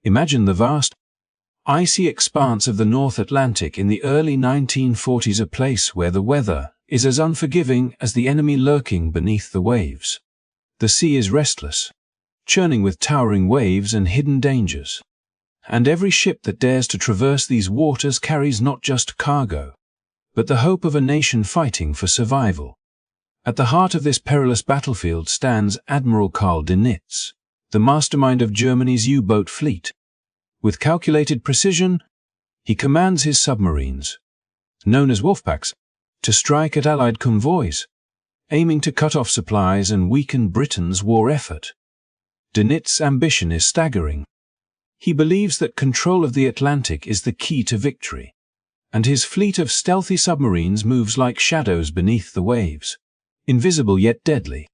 Imagine the vast, icy expanse of the North Atlantic in the early 1940s, a place where the weather is as unforgiving as the enemy lurking beneath the waves. The sea is restless, churning with towering waves and hidden dangers. And every ship that dares to traverse these waters carries not just cargo, but the hope of a nation fighting for survival. At the heart of this perilous battlefield stands Admiral Karl Dönitz, the mastermind of Germany's U-boat fleet. With calculated precision, he commands his submarines, known as Wolfpacks, to strike at Allied convoys, aiming to cut off supplies and weaken Britain's war effort. Dönitz's ambition is staggering. He believes that control of the Atlantic is the key to victory, and his fleet of stealthy submarines moves like shadows beneath the waves, invisible yet deadly.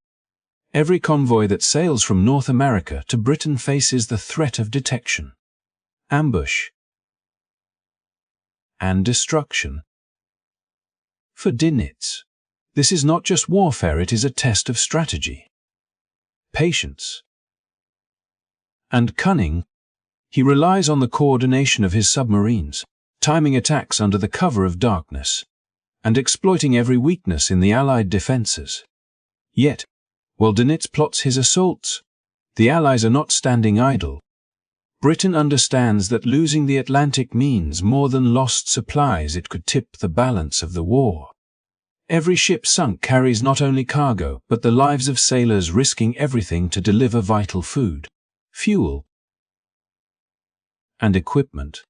Every convoy that sails from North America to Britain faces the threat of detection, ambush, and destruction. For Dönitz, this is not just warfare, it is a test of strategy, patience, and cunning. He relies on the coordination of his submarines, timing attacks under the cover of darkness, and exploiting every weakness in the Allied defenses. Yet, while Dönitz plots his assaults, the Allies are not standing idle. Britain understands that losing the Atlantic means more than lost supplies. It could tip the balance of the war. Every ship sunk carries not only cargo, but the lives of sailors risking everything to deliver vital food, fuel, and equipment.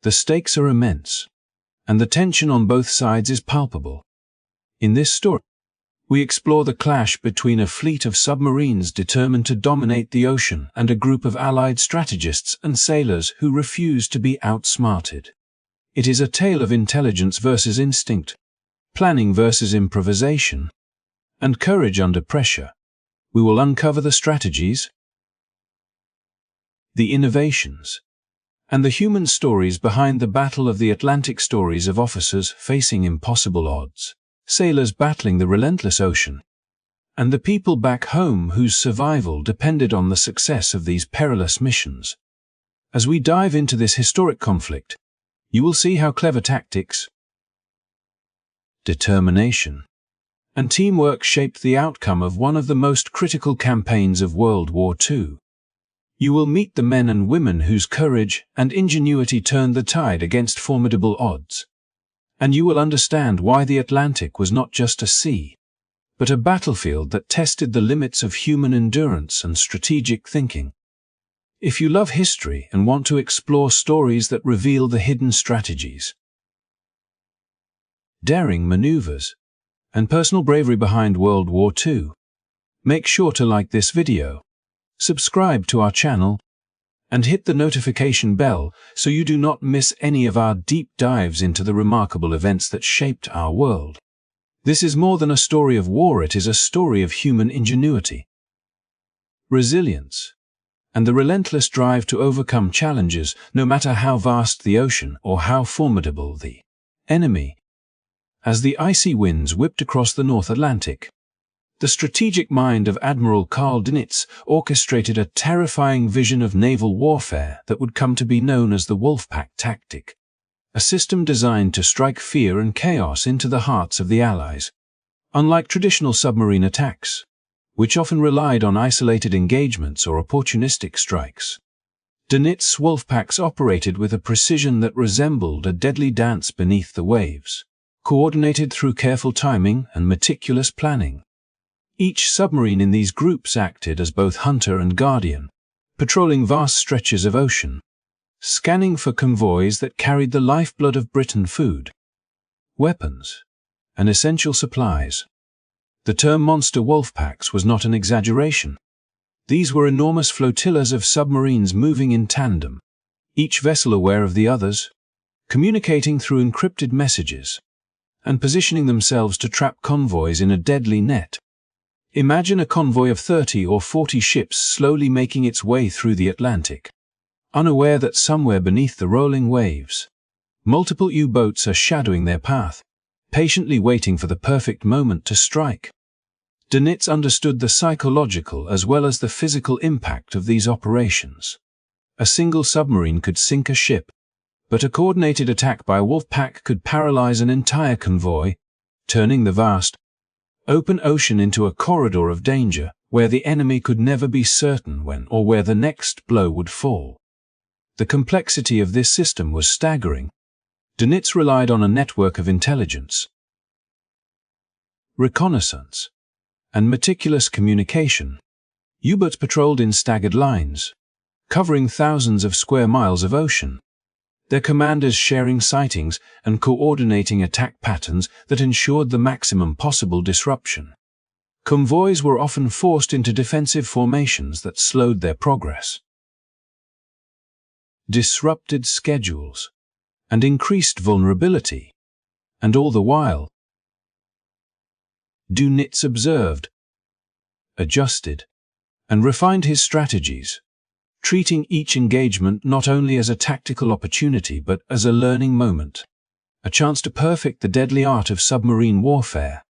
The stakes are immense, and the tension on both sides is palpable. In this story, we explore the clash between a fleet of submarines determined to dominate the ocean and a group of Allied strategists and sailors who refuse to be outsmarted. It is a tale of intelligence versus instinct, planning versus improvisation, and courage under pressure. We will uncover the strategies, the innovations, and the human stories behind the Battle of the Atlantic, stories of officers facing impossible odds, sailors battling the relentless ocean, and the people back home whose survival depended on the success of these perilous missions. As we dive into this historic conflict, you will see how clever tactics, determination, and teamwork shaped the outcome of one of the most critical campaigns of World War II. You will meet the men and women whose courage and ingenuity turned the tide against formidable odds. And you will understand why the Atlantic was not just a sea, but a battlefield that tested the limits of human endurance and strategic thinking. If you love history and want to explore stories that reveal the hidden strategies, daring maneuvers, and personal bravery behind World War II, make sure to like this video, subscribe to our channel, and hit the notification bell so you do not miss any of our deep dives into the remarkable events that shaped our world. This is more than a story of war, it is a story of human ingenuity, resilience, and the relentless drive to overcome challenges, no matter how vast the ocean or how formidable the enemy. As the icy winds whipped across the North Atlantic, the strategic mind of Admiral Karl Dönitz orchestrated a terrifying vision of naval warfare that would come to be known as the Wolfpack tactic, a system designed to strike fear and chaos into the hearts of the Allies. Unlike traditional submarine attacks, which often relied on isolated engagements or opportunistic strikes, Dönitz's Wolfpacks operated with a precision that resembled a deadly dance beneath the waves, coordinated through careful timing and meticulous planning. Each submarine in these groups acted as both hunter and guardian, patrolling vast stretches of ocean, scanning for convoys that carried the lifeblood of Britain: food, weapons, and essential supplies. The term monster wolfpacks was not an exaggeration. These were enormous flotillas of submarines moving in tandem, each vessel aware of the others, communicating through encrypted messages, and positioning themselves to trap convoys in a deadly net. Imagine a convoy of 30 or 40 ships slowly making its way through the Atlantic, unaware that somewhere beneath the rolling waves, multiple U-boats are shadowing their path, patiently waiting for the perfect moment to strike. Dönitz understood the psychological as well as the physical impact of these operations. A single submarine could sink a ship, but a coordinated attack by a wolf pack could paralyze an entire convoy, turning the vast, open ocean into a corridor of danger where the enemy could never be certain when or where the next blow would fall. The complexity of this system was staggering. Dönitz relied on a network of intelligence, reconnaissance, and meticulous communication. U-boats patrolled in staggered lines, covering thousands of square miles of ocean, their commanders sharing sightings and coordinating attack patterns that ensured the maximum possible disruption. Convoys were often forced into defensive formations that slowed their progress, disrupted schedules, and increased vulnerability. And all the while, Dönitz observed, adjusted, and refined his strategies, treating each engagement not only as a tactical opportunity but as a learning moment, a chance to perfect the deadly art of submarine warfare.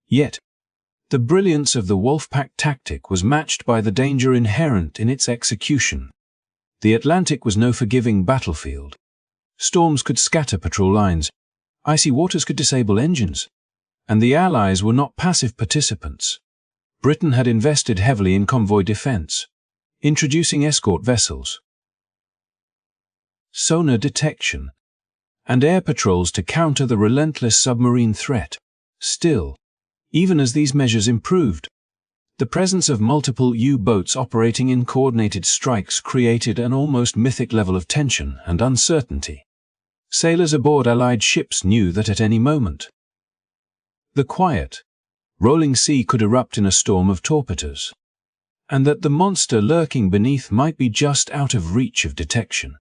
Yet, the brilliance of the Wolfpack tactic was matched by the danger inherent in its execution. The Atlantic was no forgiving battlefield. Storms could scatter patrol lines, icy waters could disable engines, and the Allies were not passive participants. Britain had invested heavily in convoy defense, introducing escort vessels, sonar detection, and air patrols to counter the relentless submarine threat. Still, even as these measures improved, the presence of multiple U-boats operating in coordinated strikes created an almost mythic level of tension and uncertainty. Sailors aboard Allied ships knew that at any moment, the quiet, rolling sea could erupt in a storm of torpedoes, and that the monster lurking beneath might be just out of reach of detection.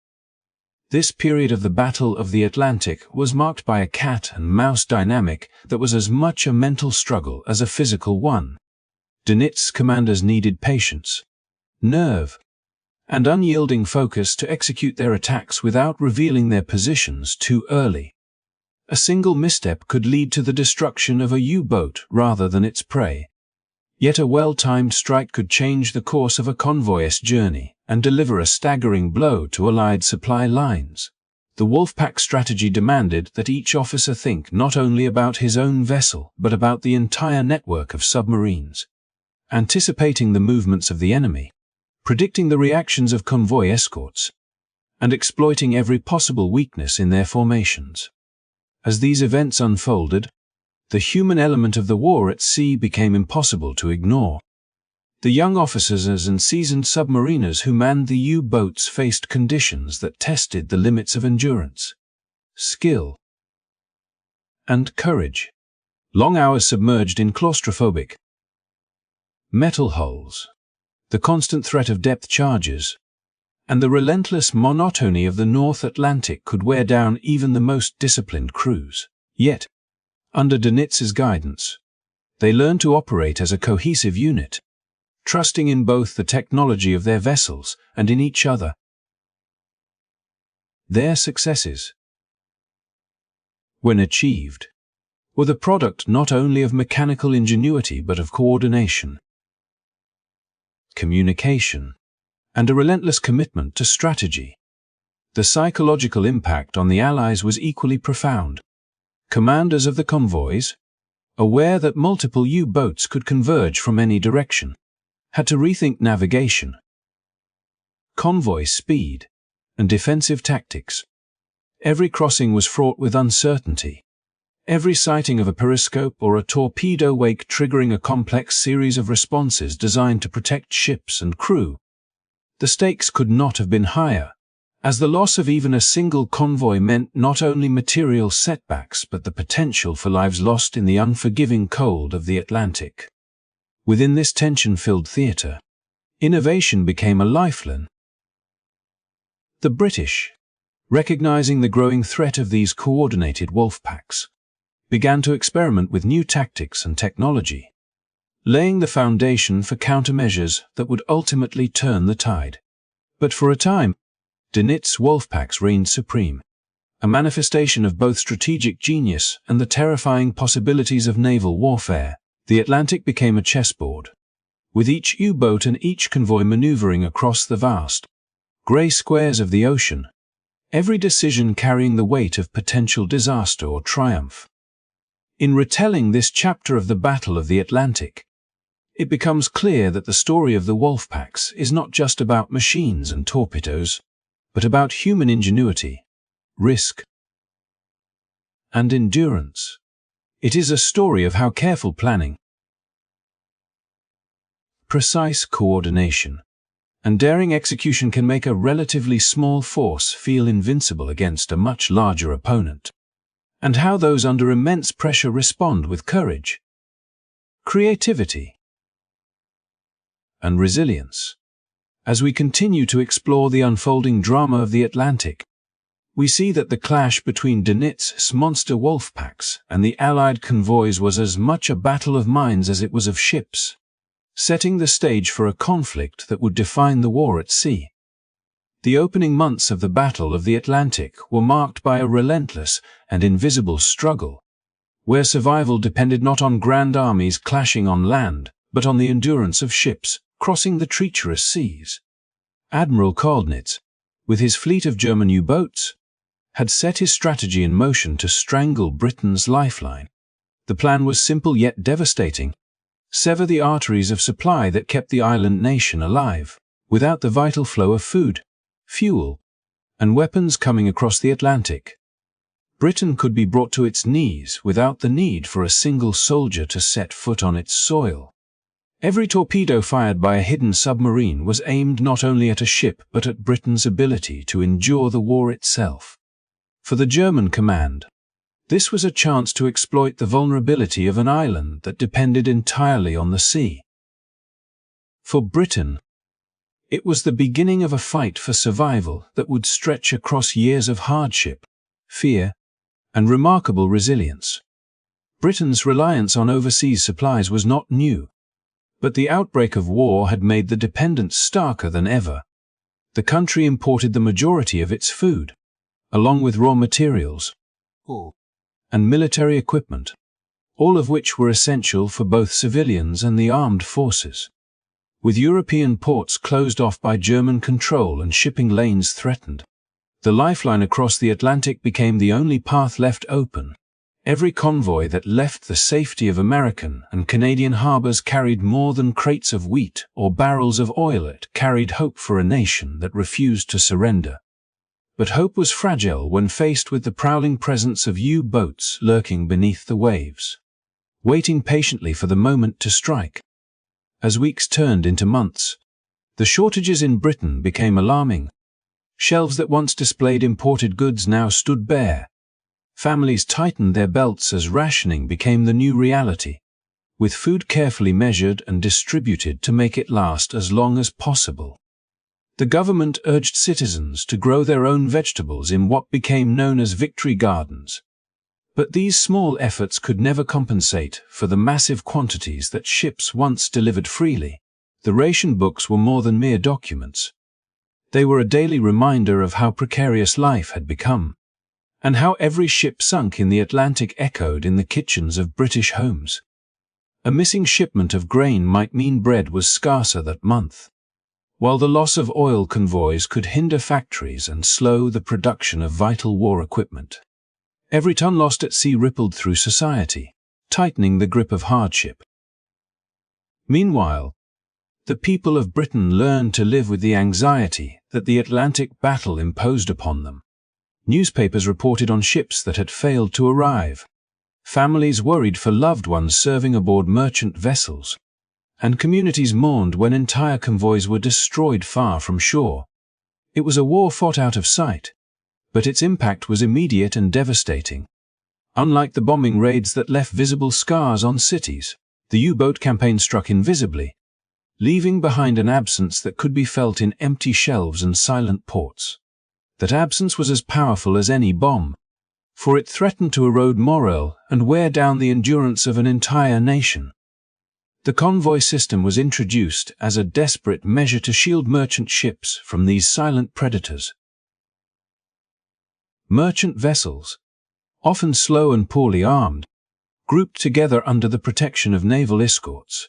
This period of the Battle of the Atlantic was marked by a cat-and-mouse dynamic that was as much a mental struggle as a physical one. Dönitz's commanders needed patience, nerve, and unyielding focus to execute their attacks without revealing their positions too early. A single misstep could lead to the destruction of a U-boat rather than its prey. Yet a well-timed strike could change the course of a convoy's journey and deliver a staggering blow to Allied supply lines. The Wolfpack strategy demanded that each officer think not only about his own vessel but about the entire network of submarines, anticipating the movements of the enemy, predicting the reactions of convoy escorts, and exploiting every possible weakness in their formations. As these events unfolded, the human element of the war at sea became impossible to ignore. The young officers and seasoned submariners who manned the U-boats faced conditions that tested the limits of endurance, skill, and courage. Long hours submerged in claustrophobic metal hulls, the constant threat of depth charges, and the relentless monotony of the North Atlantic could wear down even the most disciplined crews. Yet, under Dönitz's guidance, they learned to operate as a cohesive unit, trusting in both the technology of their vessels and in each other. Their successes, when achieved, were the product not only of mechanical ingenuity but of coordination, communication, and a relentless commitment to strategy. The psychological impact on the Allies was equally profound. Commanders of the convoys, aware that multiple U-boats could converge from any direction, had to rethink navigation, convoy speed, and defensive tactics. Every crossing was fraught with uncertainty, every sighting of a periscope or a torpedo wake triggering a complex series of responses designed to protect ships and crew. The stakes could not have been higher, as the loss of even a single convoy meant not only material setbacks but the potential for lives lost in the unforgiving cold of the Atlantic. Within this tension-filled theater, innovation became a lifeline. The British, recognizing the growing threat of these coordinated wolfpacks, began to experiment with new tactics and technology, laying the foundation for countermeasures that would ultimately turn the tide. But for a time, Dönitz's wolfpacks reigned supreme, a manifestation of both strategic genius and the terrifying possibilities of naval warfare. The Atlantic became a chessboard, with each U-boat and each convoy maneuvering across the vast, Grey squares of the ocean, every decision carrying the weight of potential disaster or triumph. In retelling this chapter of the Battle of the Atlantic, it becomes clear that the story of the Wolfpacks is not just about machines and torpedoes, but about human ingenuity, risk, and endurance. It is a story of how careful planning, precise coordination, and daring execution can make a relatively small force feel invincible against a much larger opponent, and how those under immense pressure respond with courage, creativity, and resilience. As we continue to explore the unfolding drama of the Atlantic, we see that the clash between Donitz's monster wolfpacks and the Allied convoys was as much a battle of minds as it was of ships, setting the stage for a conflict that would define the war at sea. The opening months of the Battle of the Atlantic were marked by a relentless and invisible struggle, where survival depended not on grand armies clashing on land, but on the endurance of ships crossing the treacherous seas. Admiral Koldnitz, with his fleet of German U-boats, had set his strategy in motion to strangle Britain's lifeline. The plan was simple yet devastating: sever the arteries of supply that kept the island nation alive. Without the vital flow of food, fuel, and weapons coming across the Atlantic, Britain could be brought to its knees without the need for a single soldier to set foot on its soil. Every torpedo fired by a hidden submarine was aimed not only at a ship but at Britain's ability to endure the war itself. For the German command, this was a chance to exploit the vulnerability of an island that depended entirely on the sea. For Britain, it was the beginning of a fight for survival that would stretch across years of hardship, fear, and remarkable resilience. Britain's reliance on overseas supplies was not new, but the outbreak of war had made the dependence starker than ever. The country imported the majority of its food, along with raw materials and military equipment, all of which were essential for both civilians and the armed forces. With European ports closed off by German control and shipping lanes threatened, the lifeline across the Atlantic became the only path left open. Every convoy that left the safety of American and Canadian harbors carried more than crates of wheat or barrels of oil. It carried hope for a nation that refused to surrender. But hope was fragile when faced with the prowling presence of U-boats lurking beneath the waves, waiting patiently for the moment to strike. As weeks turned into months, the shortages in Britain became alarming. Shelves that once displayed imported goods now stood bare. Families tightened their belts as rationing became the new reality, with food carefully measured and distributed to make it last as long as possible. The government urged citizens to grow their own vegetables in what became known as victory gardens. But these small efforts could never compensate for the massive quantities that ships once delivered freely. The ration books were more than mere documents. They were a daily reminder of how precarious life had become, and how every ship sunk in the Atlantic echoed in the kitchens of British homes. A missing shipment of grain might mean bread was scarcer that month, while the loss of oil convoys could hinder factories and slow the production of vital war equipment. Every ton lost at sea rippled through society, tightening the grip of hardship. Meanwhile, the people of Britain learned to live with the anxiety that the Atlantic battle imposed upon them. Newspapers reported on ships that had failed to arrive. Families worried for loved ones serving aboard merchant vessels, and communities mourned when entire convoys were destroyed far from shore. It was a war fought out of sight, but its impact was immediate and devastating. Unlike the bombing raids that left visible scars on cities, the U-boat campaign struck invisibly, leaving behind an absence that could be felt in empty shelves and silent ports. That absence was as powerful as any bomb, for it threatened to erode morale and wear down the endurance of an entire nation. The convoy system was introduced as a desperate measure to shield merchant ships from these silent predators. Merchant vessels, often slow and poorly armed, grouped together under the protection of naval escorts,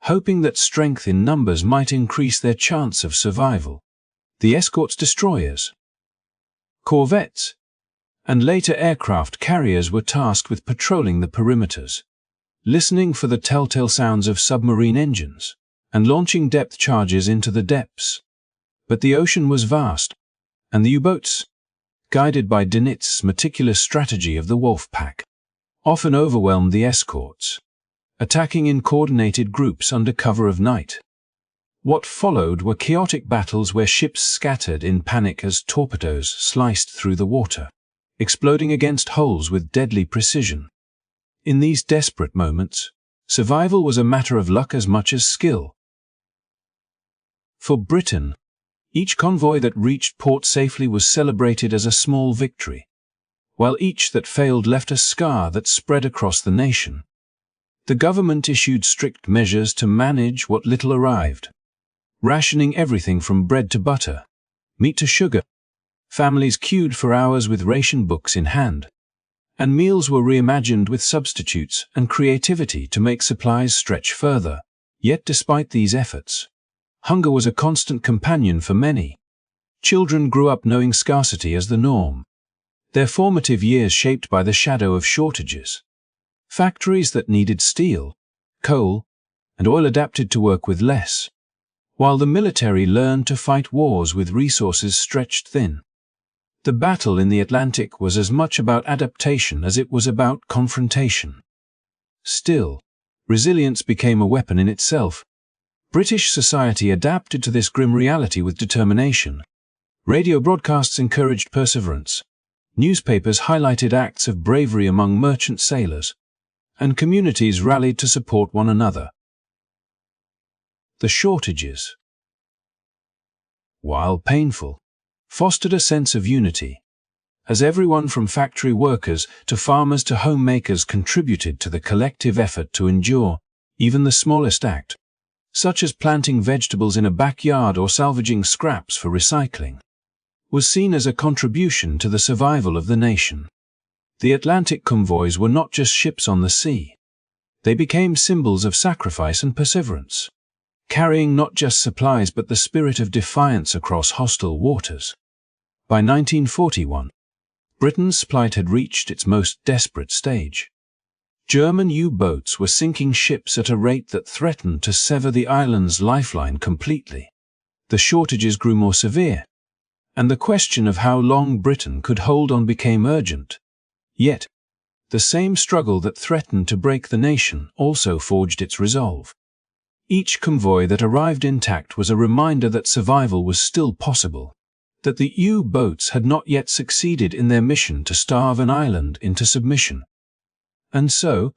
hoping that strength in numbers might increase their chance of survival. the escort's destroyers, corvettes, and later aircraft carriers were tasked with patrolling the perimeters, listening for the telltale sounds of submarine engines, and launching depth charges into the depths. But the ocean was vast, and the U-boats, guided by Donitz's meticulous strategy of the wolf pack, often overwhelmed the escorts, attacking in coordinated groups under cover of night. What followed were chaotic battles where ships scattered in panic as torpedoes sliced through the water, exploding against hulls with deadly precision. In these desperate moments, survival was a matter of luck as much as skill. For Britain, each convoy that reached port safely was celebrated as a small victory, while each that failed left a scar that spread across the nation. The government issued strict measures to manage what little arrived, rationing everything from bread to butter, meat to sugar. Families queued for hours with ration books in hand, and meals were reimagined with substitutes and creativity to make supplies stretch further. Yet despite these efforts, hunger was a constant companion for many. Children grew up knowing scarcity as the norm, their formative years shaped by the shadow of shortages. Factories that needed steel, coal, and oil adapted to work with less, while the military learned to fight wars with resources stretched thin. The battle in the Atlantic was as much about adaptation as it was about confrontation. Still, resilience became a weapon in itself. British society adapted to this grim reality with determination. Radio broadcasts encouraged perseverance. Newspapers highlighted acts of bravery among merchant sailors, and communities rallied to support one another. The shortages, while painful, fostered a sense of unity, as everyone from factory workers to farmers to homemakers contributed to the collective effort to endure. Even the smallest act, such as planting vegetables in a backyard or salvaging scraps for recycling, was seen as a contribution to the survival of the nation. The Atlantic convoys were not just ships on the sea. They became symbols of sacrifice and perseverance, carrying not just supplies but the spirit of defiance across hostile waters. By 1941, Britain's plight had reached its most desperate stage. German U-boats were sinking ships at a rate that threatened to sever the island's lifeline completely. The shortages grew more severe, and the question of how long Britain could hold on became urgent. Yet, the same struggle that threatened to break the nation also forged its resolve. Each convoy that arrived intact was a reminder that survival was still possible, that the U-boats had not yet succeeded in their mission to starve an island into submission. And so,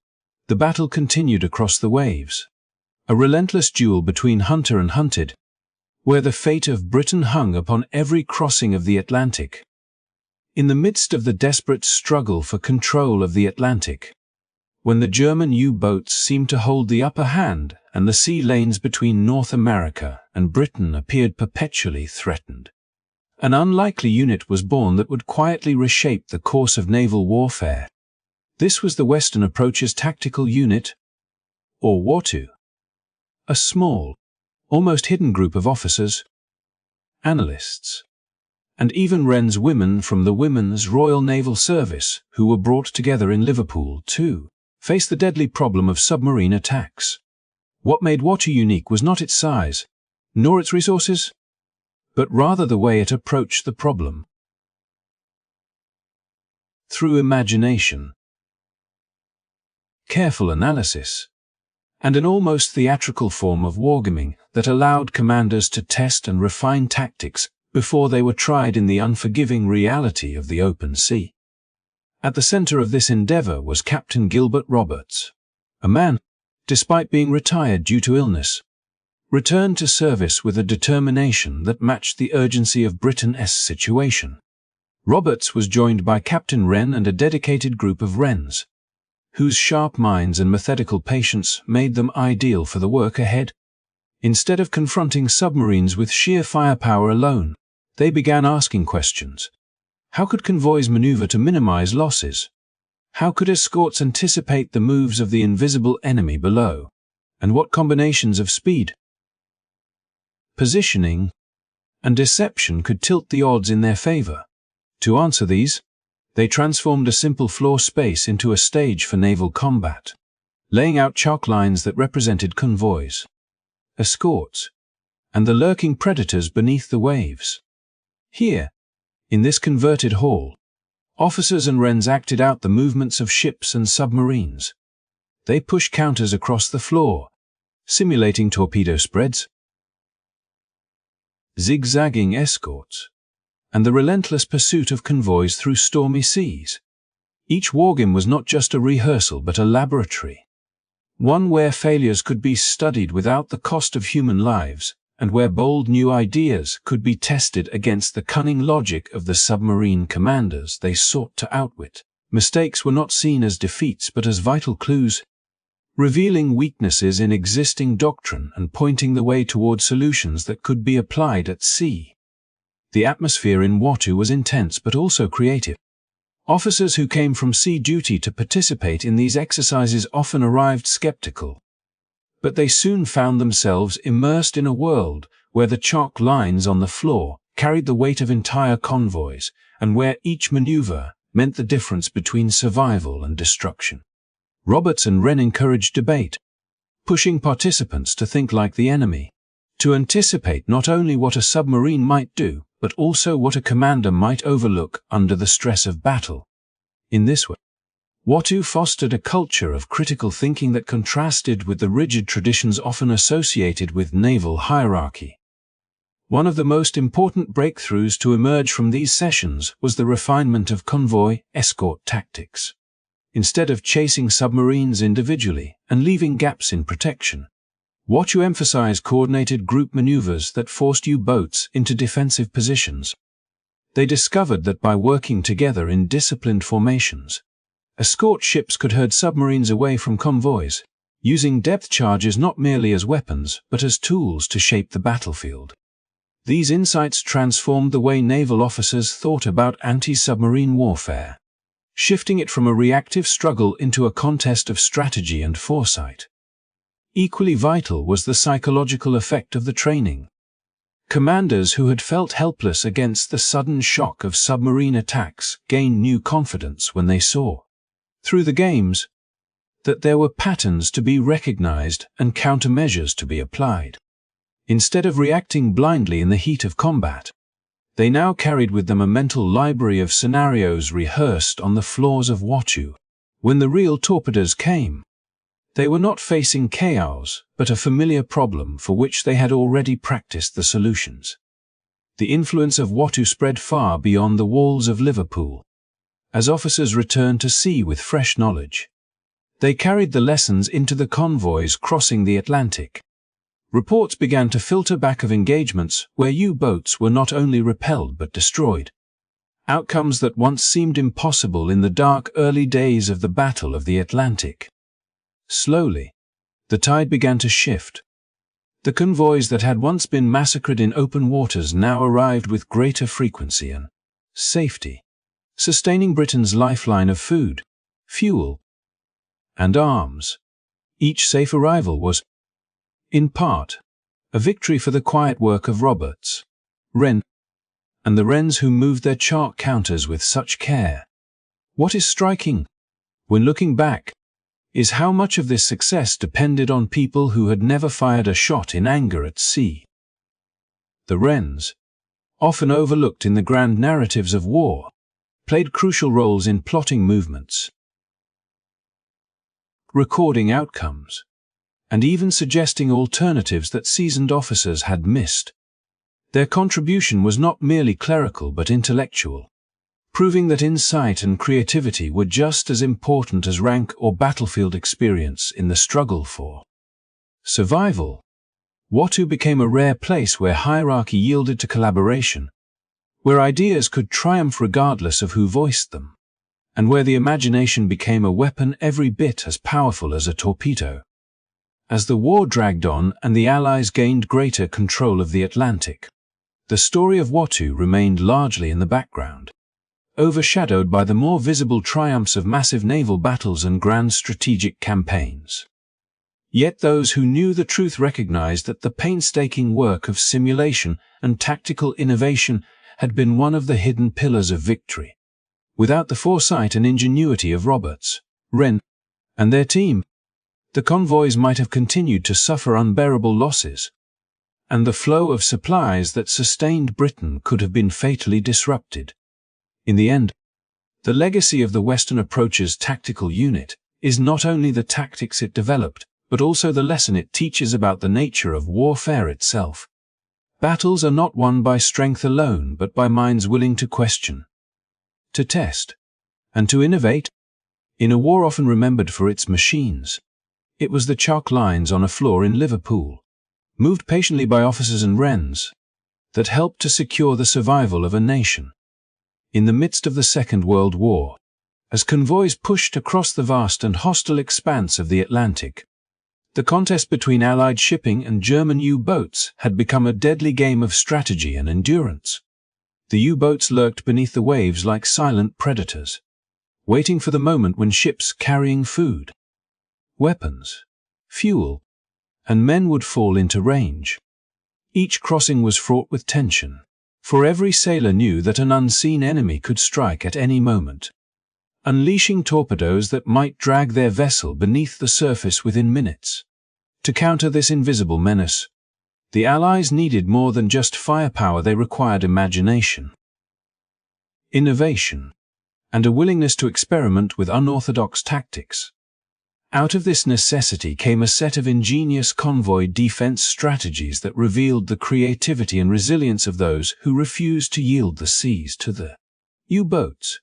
the battle continued across the waves, a relentless duel between hunter and hunted, where the fate of Britain hung upon every crossing of the Atlantic. In the midst of the desperate struggle for control of the Atlantic, when the German U-boats seemed to hold the upper hand and the sea lanes between North America and Britain appeared perpetually threatened, an unlikely unit was born that would quietly reshape the course of naval warfare. This was the Western Approach's Tactical Unit, or WARTU, a small, almost hidden group of officers, analysts, and even Wren's women from the Women's Royal Naval Service who were brought together in Liverpool to face the deadly problem of submarine attacks. What made WARTU unique was not its size, nor its resources, but rather the way it approached the problem. Through imagination, careful analysis, and an almost theatrical form of wargaming that allowed commanders to test and refine tactics before they were tried in the unforgiving reality of the open sea. At the center of this endeavor was Captain Gilbert Roberts, a man, despite being retired due to illness, returned to service with a determination that matched the urgency of Britain's situation. Roberts was joined by Captain Wren and a dedicated group of Wrens, whose sharp minds and methodical patience made them ideal for the work ahead. Instead of confronting submarines with sheer firepower alone, they began asking questions. How could convoys maneuver to minimize losses? How could escorts anticipate the moves of the invisible enemy below? And what combinations of speed, positioning, and deception could tilt the odds in their favor. To answer these, they transformed a simple floor space into a stage for naval combat, laying out chalk lines that represented convoys, escorts, and the lurking predators beneath the waves. Here, in this converted hall, officers and wrens acted out the movements of ships and submarines. They pushed counters across the floor, simulating torpedo spreads, zigzagging escorts, and the relentless pursuit of convoys through stormy seas. Each wargame was not just a rehearsal but a laboratory, one where failures could be studied without the cost of human lives, and where bold new ideas could be tested against the cunning logic of the submarine commanders they sought to outwit. Mistakes were not seen as defeats but as vital clues, revealing weaknesses in existing doctrine and pointing the way toward solutions that could be applied at sea. The atmosphere in Watu was intense but also creative. Officers who came from sea duty to participate in these exercises often arrived skeptical, but they soon found themselves immersed in a world where the chalk lines on the floor carried the weight of entire convoys, and where each maneuver meant the difference between survival and destruction. Roberts and Wren encouraged debate, pushing participants to think like the enemy, to anticipate not only what a submarine might do, but also what a commander might overlook under the stress of battle. In this way, Watu fostered a culture of critical thinking that contrasted with the rigid traditions often associated with naval hierarchy. One of the most important breakthroughs to emerge from these sessions was the refinement of convoy escort tactics. Instead of chasing submarines individually and leaving gaps in protection, Watu emphasized coordinated group maneuvers that forced U-boats into defensive positions. They discovered that by working together in disciplined formations, escort ships could herd submarines away from convoys, using depth charges not merely as weapons but as tools to shape the battlefield. These insights transformed the way naval officers thought about anti-submarine warfare, shifting it from a reactive struggle into a contest of strategy and foresight. Equally vital was the psychological effect of the training. Commanders who had felt helpless against the sudden shock of submarine attacks gained new confidence when they saw, through the games, that there were patterns to be recognized and countermeasures to be applied. Instead of reacting blindly in the heat of combat, they now carried with them a mental library of scenarios rehearsed on the floors of Watu. When the real torpedoes came, they were not facing chaos, but a familiar problem for which they had already practiced the solutions. The influence of Watu spread far beyond the walls of Liverpool. As officers returned to sea with fresh knowledge, they carried the lessons into the convoys crossing the Atlantic. Reports began to filter back of engagements where U-boats were not only repelled but destroyed. Outcomes that once seemed impossible in the dark early days of the Battle of the Atlantic. Slowly, the tide began to shift. The convoys that had once been massacred in open waters now arrived with greater frequency and safety, sustaining Britain's lifeline of food, fuel, and arms. Each safe arrival was, in part, a victory for the quiet work of Roberts, Wren, and the wrens who moved their chart counters with such care. What is striking, when looking back, is how much of this success depended on people who had never fired a shot in anger at sea. The wrens, often overlooked in the grand narratives of war, played crucial roles in plotting movements, recording outcomes, and even suggesting alternatives that seasoned officers had missed. Their contribution was not merely clerical but intellectual, proving that insight and creativity were just as important as rank or battlefield experience in the struggle for survival. Watu became a rare place where hierarchy yielded to collaboration, where ideas could triumph regardless of who voiced them, and where the imagination became a weapon every bit as powerful as a torpedo. As the war dragged on and the Allies gained greater control of the Atlantic, the story of Watu remained largely in the background, overshadowed by the more visible triumphs of massive naval battles and grand strategic campaigns. Yet those who knew the truth recognized that the painstaking work of simulation and tactical innovation had been one of the hidden pillars of victory. Without the foresight and ingenuity of Roberts, Wren, and their team, the convoys might have continued to suffer unbearable losses, and the flow of supplies that sustained Britain could have been fatally disrupted. In the end, the legacy of the Western Approach's tactical unit is not only the tactics it developed, but also the lesson it teaches about the nature of warfare itself. Battles are not won by strength alone, but by minds willing to question, to test, and to innovate. In a war often remembered for its machines, it was the chalk lines on a floor in Liverpool, moved patiently by officers and wrens, that helped to secure the survival of a nation. In the midst of the Second World War, as convoys pushed across the vast and hostile expanse of the Atlantic, the contest between Allied shipping and German U-boats had become a deadly game of strategy and endurance. The U-boats lurked beneath the waves like silent predators, waiting for the moment when ships carrying food, weapons, fuel, and men would fall into range. Each crossing was fraught with tension, for every sailor knew that an unseen enemy could strike at any moment, unleashing torpedoes that might drag their vessel beneath the surface within minutes. To counter this invisible menace, the Allies needed more than just firepower. They required imagination, innovation, and a willingness to experiment with unorthodox tactics. Out of this necessity came a set of ingenious convoy defense strategies that revealed the creativity and resilience of those who refused to yield the seas to the U-boats.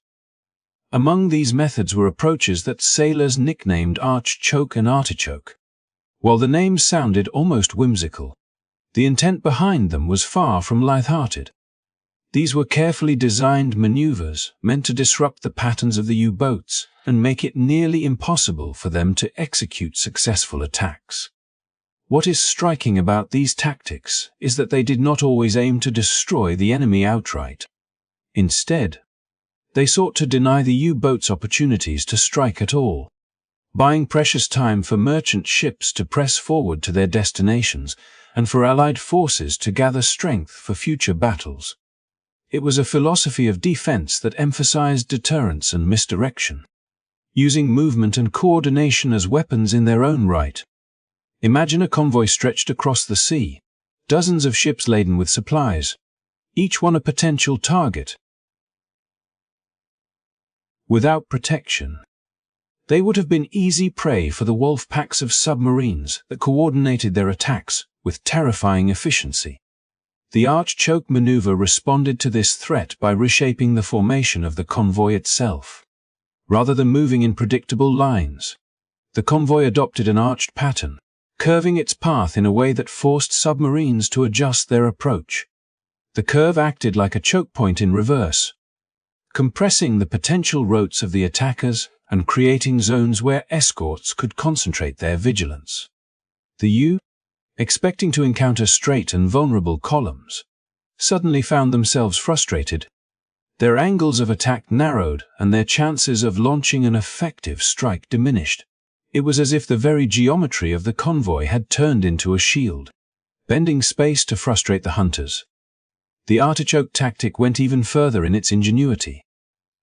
Among these methods were approaches that sailors nicknamed arch-choke and artichoke. While the names sounded almost whimsical, the intent behind them was far from light-hearted. These were carefully designed maneuvers meant to disrupt the patterns of the U-boats and make it nearly impossible for them to execute successful attacks. What is striking about these tactics is that they did not always aim to destroy the enemy outright. Instead, they sought to deny the U-boats opportunities to strike at all, buying precious time for merchant ships to press forward to their destinations and for Allied forces to gather strength for future battles. It was a philosophy of defense that emphasized deterrence and misdirection, using movement and coordination as weapons in their own right. Imagine a convoy stretched across the sea, dozens of ships laden with supplies, each one a potential target. Without protection, they would have been easy prey for the wolf packs of submarines that coordinated their attacks with terrifying efficiency. The arch-choke maneuver responded to this threat by reshaping the formation of the convoy itself. Rather than moving in predictable lines, the convoy adopted an arched pattern, curving its path in a way that forced submarines to adjust their approach. The curve acted like a choke point in reverse, compressing the potential routes of the attackers and creating zones where escorts could concentrate their vigilance. The U, expecting to encounter straight and vulnerable columns, suddenly found themselves frustrated. Their angles of attack narrowed and their chances of launching an effective strike diminished. It was as if the very geometry of the convoy had turned into a shield, bending space to frustrate the hunters. The artichoke tactic went even further in its ingenuity.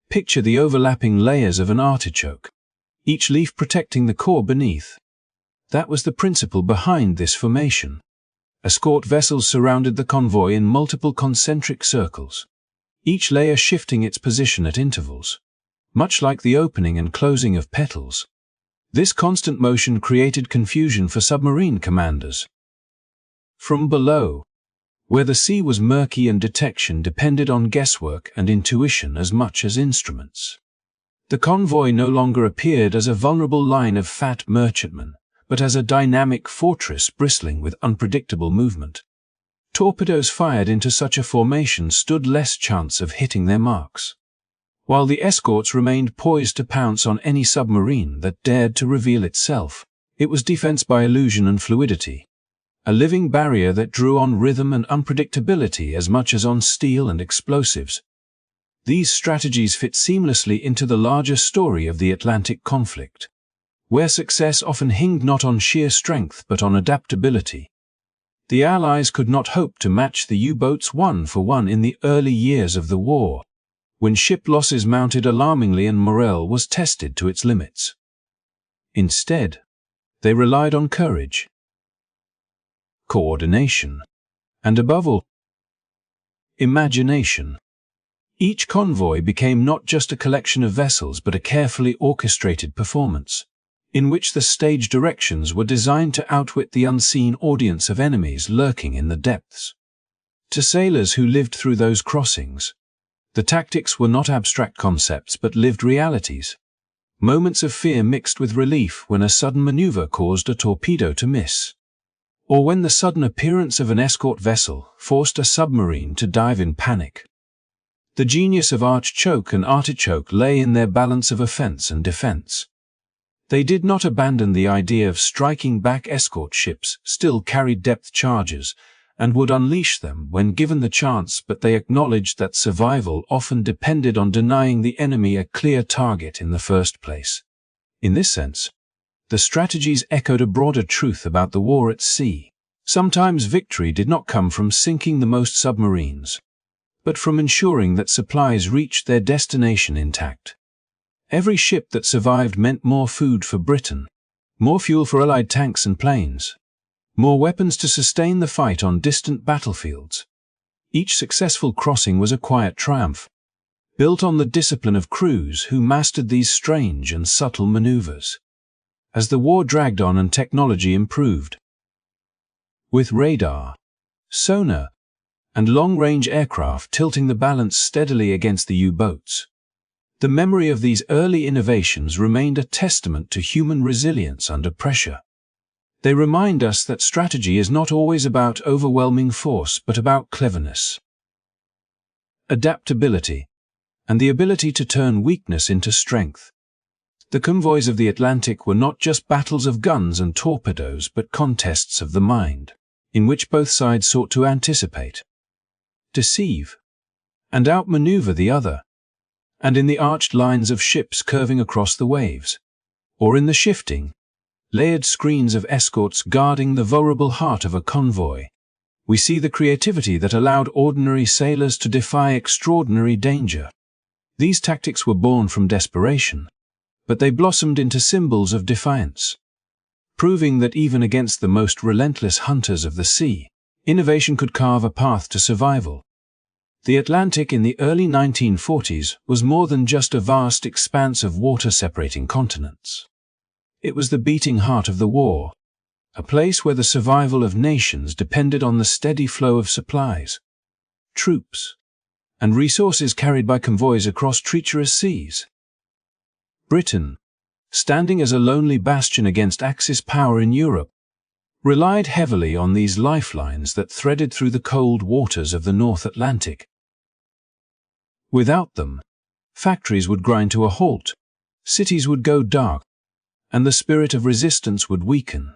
Picture the overlapping layers of an artichoke, each leaf protecting the core beneath. That was the principle behind this formation. Escort vessels surrounded the convoy in multiple concentric circles, each layer shifting its position at intervals, much like the opening and closing of petals. This constant motion created confusion for submarine commanders. From below, where the sea was murky and detection depended on guesswork and intuition as much as instruments, the convoy no longer appeared as a vulnerable line of fat merchantmen, but as a dynamic fortress bristling with unpredictable movement. Torpedoes fired into such a formation stood less chance of hitting their marks, while the escorts remained poised to pounce on any submarine that dared to reveal itself. It was defense by illusion and fluidity, a living barrier that drew on rhythm and unpredictability as much as on steel and explosives. These strategies fit seamlessly into the larger story of the Atlantic conflict, where success often hinged not on sheer strength but on adaptability. The Allies could not hope to match the U-boats one for one in the early years of the war, when ship losses mounted alarmingly and morale was tested to its limits. Instead, they relied on courage, coordination, and above all, imagination. Each convoy became not just a collection of vessels but a carefully orchestrated performance, in which the stage directions were designed to outwit the unseen audience of enemies lurking in the depths. To sailors who lived through those crossings, the tactics were not abstract concepts but lived realities. Moments of fear mixed with relief when a sudden maneuver caused a torpedo to miss, or when the sudden appearance of an escort vessel forced a submarine to dive in panic. The genius of artichoke and artichoke lay in their balance of offense and defense. They did not abandon the idea of striking back. Escort ships still carried depth charges and would unleash them when given the chance, but they acknowledged that survival often depended on denying the enemy a clear target in the first place. In this sense, the strategies echoed a broader truth about the war at sea. Sometimes victory did not come from sinking the most submarines, but from ensuring that supplies reached their destination intact. Every ship that survived meant more food for Britain, more fuel for Allied tanks and planes, more weapons to sustain the fight on distant battlefields. Each successful crossing was a quiet triumph, built on the discipline of crews who mastered these strange and subtle maneuvers. As the war dragged on and technology improved, with radar, sonar, and long-range aircraft tilting the balance steadily against the U-boats, the memory of these early innovations remained a testament to human resilience under pressure. They remind us that strategy is not always about overwhelming force but about cleverness, adaptability, and the ability to turn weakness into strength. The convoys of the Atlantic were not just battles of guns and torpedoes but contests of the mind, in which both sides sought to anticipate, deceive, and outmaneuver the other, and in the arched lines of ships curving across the waves, or in the shifting, layered screens of escorts guarding the vulnerable heart of a convoy, we see the creativity that allowed ordinary sailors to defy extraordinary danger. These tactics were born from desperation, but they blossomed into symbols of defiance, proving that even against the most relentless hunters of the sea, innovation could carve a path to survival. The Atlantic in the early 1940s was more than just a vast expanse of water separating continents. It was the beating heart of the war, a place where the survival of nations depended on the steady flow of supplies, troops, and resources carried by convoys across treacherous seas. Britain, standing as a lonely bastion against Axis power in Europe, relied heavily on these lifelines that threaded through the cold waters of the North Atlantic. Without them, factories would grind to a halt, cities would go dark, and the spirit of resistance would weaken.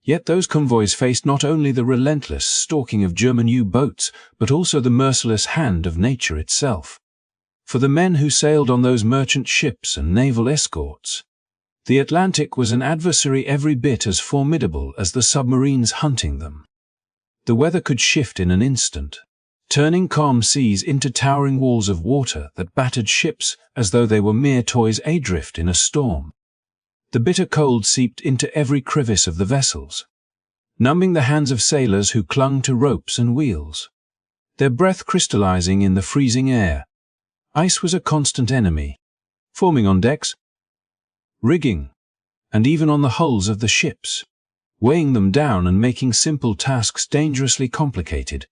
Yet those convoys faced not only the relentless stalking of German U-boats, but also the merciless hand of nature itself. For the men who sailed on those merchant ships and naval escorts, the Atlantic was an adversary every bit as formidable as the submarines hunting them. The weather could shift in an instant, turning calm seas into towering walls of water that battered ships as though they were mere toys adrift in a storm. The bitter cold seeped into every crevice of the vessels, numbing the hands of sailors who clung to ropes and wheels, their breath crystallizing in the freezing air. Ice was a constant enemy, forming on decks, rigging, and even on the hulls of the ships, weighing them down and making simple tasks dangerously complicated.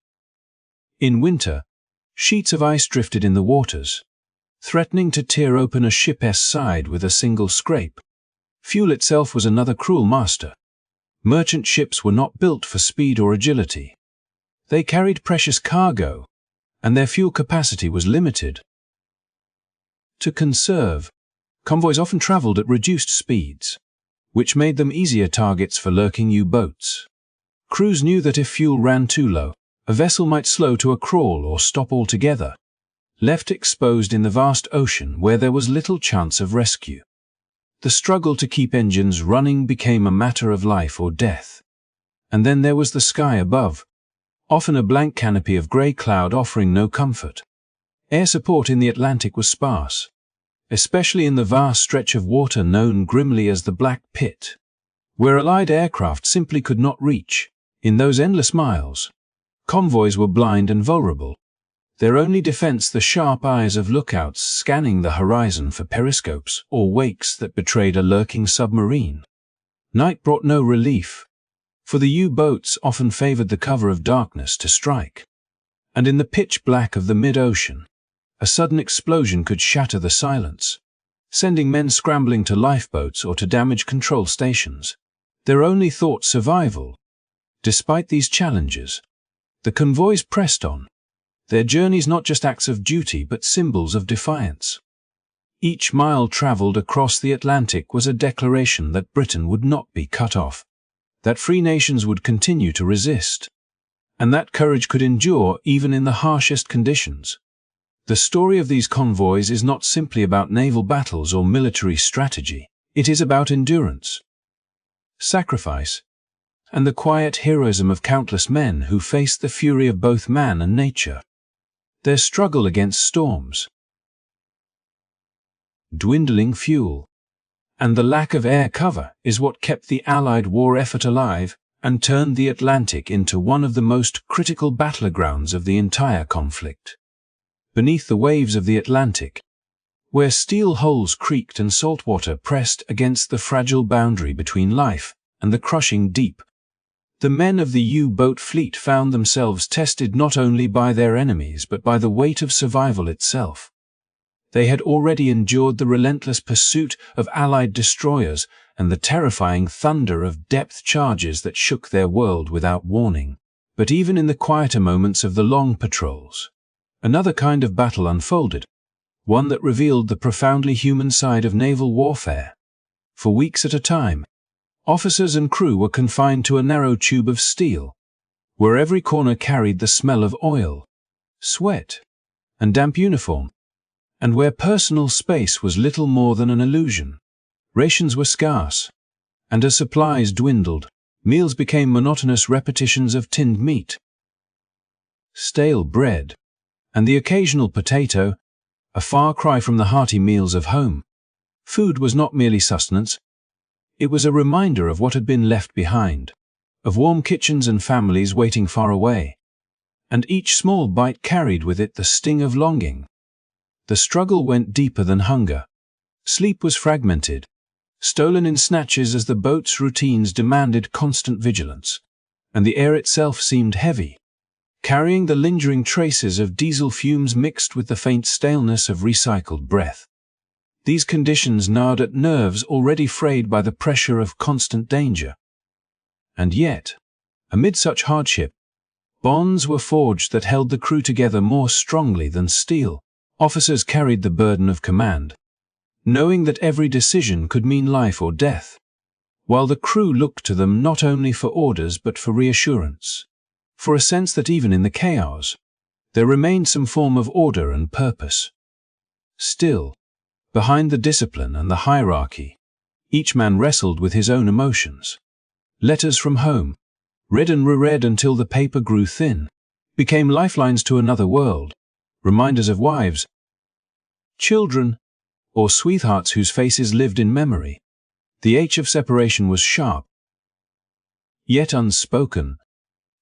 In winter, sheets of ice drifted in the waters, threatening to tear open a ship's side with a single scrape. Fuel itself was another cruel master. Merchant ships were not built for speed or agility. They carried precious cargo, and their fuel capacity was limited. To conserve, convoys often traveled at reduced speeds, which made them easier targets for lurking U-boats. Crews knew that if fuel ran too low, a vessel might slow to a crawl or stop altogether, left exposed in the vast ocean where there was little chance of rescue. The struggle to keep engines running became a matter of life or death. And then there was the sky above, often a blank canopy of grey cloud offering no comfort. Air support in the Atlantic was sparse, especially in the vast stretch of water known grimly as the Black Pit, where Allied aircraft simply could not reach. In those endless miles, convoys were blind and vulnerable, their only defense the sharp eyes of lookouts scanning the horizon for periscopes or wakes that betrayed a lurking submarine. Night brought no relief, for the U-boats often favored the cover of darkness to strike. And in the pitch black of the mid-ocean, a sudden explosion could shatter the silence, sending men scrambling to lifeboats or to damage control stations. Their only thought survival. Despite these challenges, the convoys pressed on, their journeys not just acts of duty but symbols of defiance. Each mile traveled across the Atlantic was a declaration that Britain would not be cut off, that free nations would continue to resist, and that courage could endure even in the harshest conditions. The story of these convoys is not simply about naval battles or military strategy. It is about endurance, sacrifice, and the quiet heroism of countless men who faced the fury of both man and nature. Their struggle against storms, dwindling fuel, and the lack of air cover is what kept the Allied war effort alive and turned the Atlantic into one of the most critical battlegrounds of the entire conflict. Beneath the waves of the Atlantic, where steel hulls creaked and salt water pressed against the fragile boundary between life and the crushing deep, the men of the U-boat fleet found themselves tested not only by their enemies but by the weight of survival itself. They had already endured the relentless pursuit of Allied destroyers and the terrifying thunder of depth charges that shook their world without warning. But even in the quieter moments of the long patrols, another kind of battle unfolded, one that revealed the profoundly human side of naval warfare. For weeks at a time, officers and crew were confined to a narrow tube of steel, where every corner carried the smell of oil, sweat, and damp uniform, and where personal space was little more than an illusion. Rations were scarce, and as supplies dwindled, meals became monotonous repetitions of tinned meat, stale bread, and the occasional potato, a far cry from the hearty meals of home. Food was not merely sustenance. It was a reminder of what had been left behind, of warm kitchens and families waiting far away. And each small bite carried with it the sting of longing. The struggle went deeper than hunger. Sleep was fragmented, stolen in snatches as the boat's routines demanded constant vigilance, and the air itself seemed heavy, carrying the lingering traces of diesel fumes mixed with the faint staleness of recycled breath. These conditions gnawed at nerves already frayed by the pressure of constant danger. And yet, amid such hardship, bonds were forged that held the crew together more strongly than steel. Officers carried the burden of command, knowing that every decision could mean life or death, while the crew looked to them not only for orders but for reassurance, for a sense that even in the chaos, there remained some form of order and purpose. Still, behind the discipline and the hierarchy, each man wrestled with his own emotions. Letters from home, read and reread until the paper grew thin, became lifelines to another world, reminders of wives, children, or sweethearts whose faces lived in memory. The ache of separation was sharp, yet unspoken,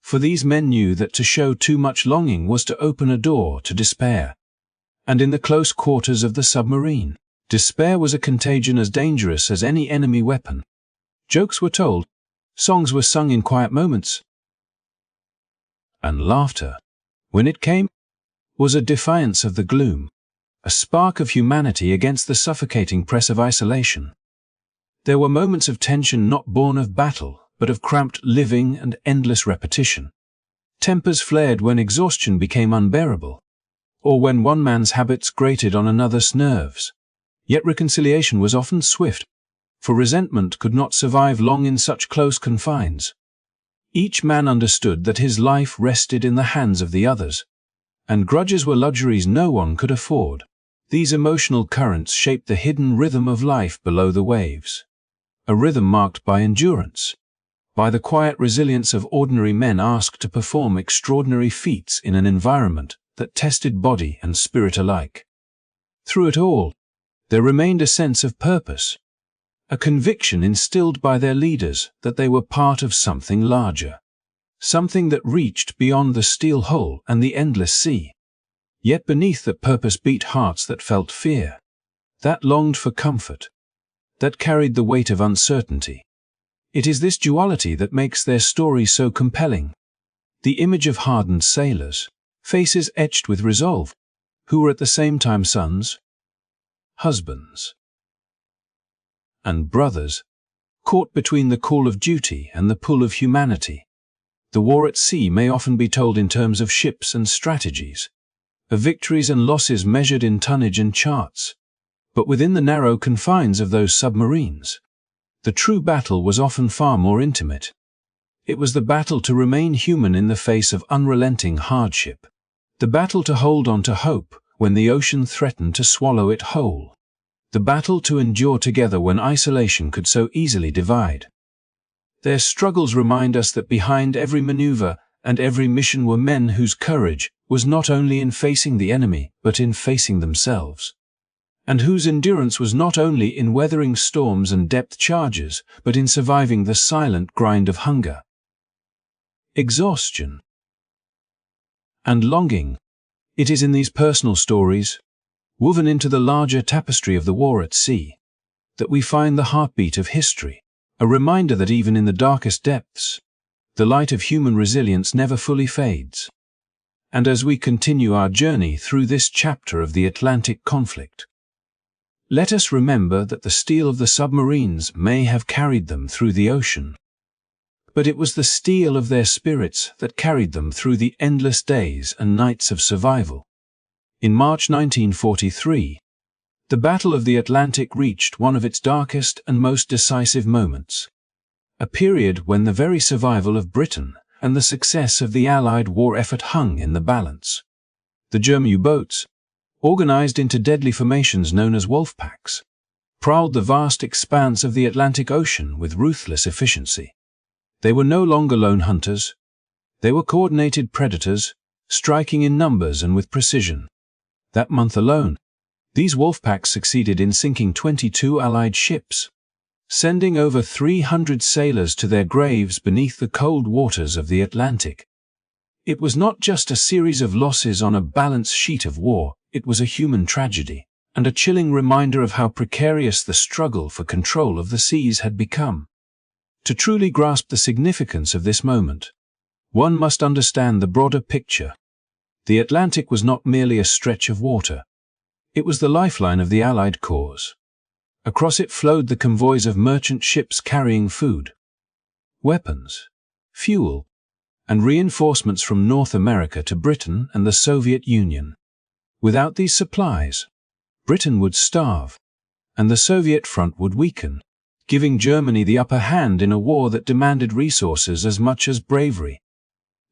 for these men knew that to show too much longing was to open a door to despair. And in the close quarters of the submarine, despair was a contagion as dangerous as any enemy weapon. Jokes were told, songs were sung in quiet moments, and laughter, when it came, was a defiance of the gloom, a spark of humanity against the suffocating press of isolation. There were moments of tension not born of battle, but of cramped living and endless repetition. Tempers flared when exhaustion became unbearable, or when one man's habits grated on another's nerves. Yet reconciliation was often swift, for resentment could not survive long in such close confines. Each man understood that his life rested in the hands of the others, and grudges were luxuries no one could afford. These emotional currents shaped the hidden rhythm of life below the waves. A rhythm marked by endurance, by the quiet resilience of ordinary men asked to perform extraordinary feats in an environment that tested body and spirit alike. Through it all, there remained a sense of purpose, a conviction instilled by their leaders that they were part of something larger, something that reached beyond the steel hull and the endless sea. Yet beneath that purpose beat hearts that felt fear, that longed for comfort, that carried the weight of uncertainty. It is this duality that makes their story so compelling. The image of hardened sailors, faces etched with resolve, who were at the same time sons, husbands, and brothers, caught between the call of duty and the pull of humanity. The war at sea may often be told in terms of ships and strategies, of victories and losses measured in tonnage and charts. But within the narrow confines of those submarines, the true battle was often far more intimate. It was the battle to remain human in the face of unrelenting hardship, the battle to hold on to hope when the ocean threatened to swallow it whole, the battle to endure together when isolation could so easily divide. Their struggles remind us that behind every maneuver and every mission were men whose courage was not only in facing the enemy but in facing themselves, and whose endurance was not only in weathering storms and depth charges but in surviving the silent grind of hunger, exhaustion, and longing. It is in these personal stories, woven into the larger tapestry of the war at sea, that we find the heartbeat of history, a reminder that even in the darkest depths, the light of human resilience never fully fades. And as we continue our journey through this chapter of the Atlantic conflict, let us remember that the steel of the submarines may have carried them through the ocean, but it was the steel of their spirits that carried them through the endless days and nights of survival. In March 1943, the Battle of the Atlantic reached one of its darkest and most decisive moments, a period when the very survival of Britain and the success of the Allied war effort hung in the balance. The German U-boats, organized into deadly formations known as wolf packs, prowled the vast expanse of the Atlantic Ocean with ruthless efficiency. They were no longer lone hunters. They were coordinated predators, striking in numbers and with precision. That month alone, these wolf packs succeeded in sinking 22 Allied ships, sending over 300 sailors to their graves beneath the cold waters of the Atlantic. It was not just a series of losses on a balance sheet of war, it was a human tragedy, and a chilling reminder of how precarious the struggle for control of the seas had become. To truly grasp the significance of this moment, one must understand the broader picture. The Atlantic was not merely a stretch of water. It was the lifeline of the Allied cause. Across it flowed the convoys of merchant ships carrying food, weapons, fuel, and reinforcements from North America to Britain and the Soviet Union. Without these supplies, Britain would starve, and the Soviet front would weaken, giving Germany the upper hand in a war that demanded resources as much as bravery.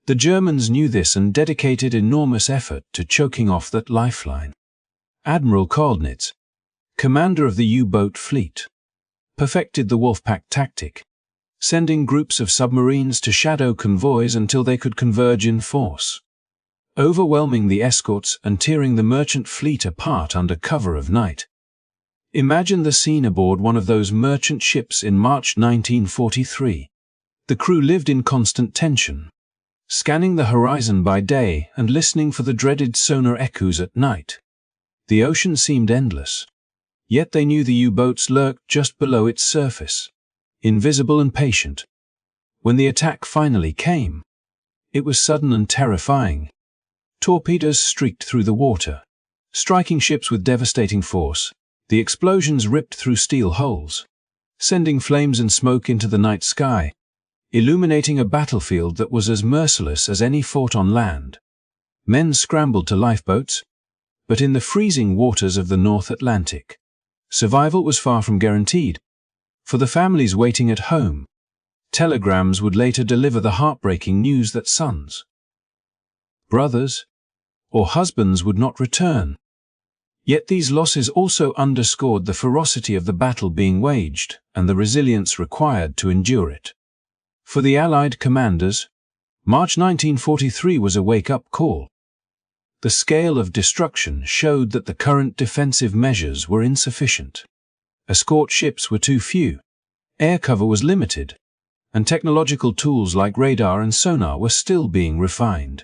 The Germans knew this and dedicated enormous effort to choking off that lifeline. Admiral Koldnitz, commander of the U-boat fleet, perfected the Wolfpack tactic, sending groups of submarines to shadow convoys until they could converge in force, overwhelming the escorts and tearing the merchant fleet apart under cover of night. Imagine the scene aboard one of those merchant ships in March 1943. The crew lived in constant tension, scanning the horizon by day and listening for the dreaded sonar echoes at night. The ocean seemed endless, yet they knew the U-boats lurked just below its surface, invisible and patient. When the attack finally came, it was sudden and terrifying. Torpedoes streaked through the water, striking ships with devastating force. The explosions ripped through steel hulls, sending flames and smoke into the night sky, illuminating a battlefield that was as merciless as any fought on land. Men scrambled to lifeboats, but in the freezing waters of the North Atlantic, survival was far from guaranteed. For the families waiting at home, telegrams would later deliver the heartbreaking news that sons, brothers, or husbands would not return. Yet these losses also underscored the ferocity of the battle being waged and the resilience required to endure it. For the Allied commanders, March 1943 was a wake-up call. The scale of destruction showed that the current defensive measures were insufficient. Escort ships were too few, air cover was limited, and technological tools like radar and sonar were still being refined.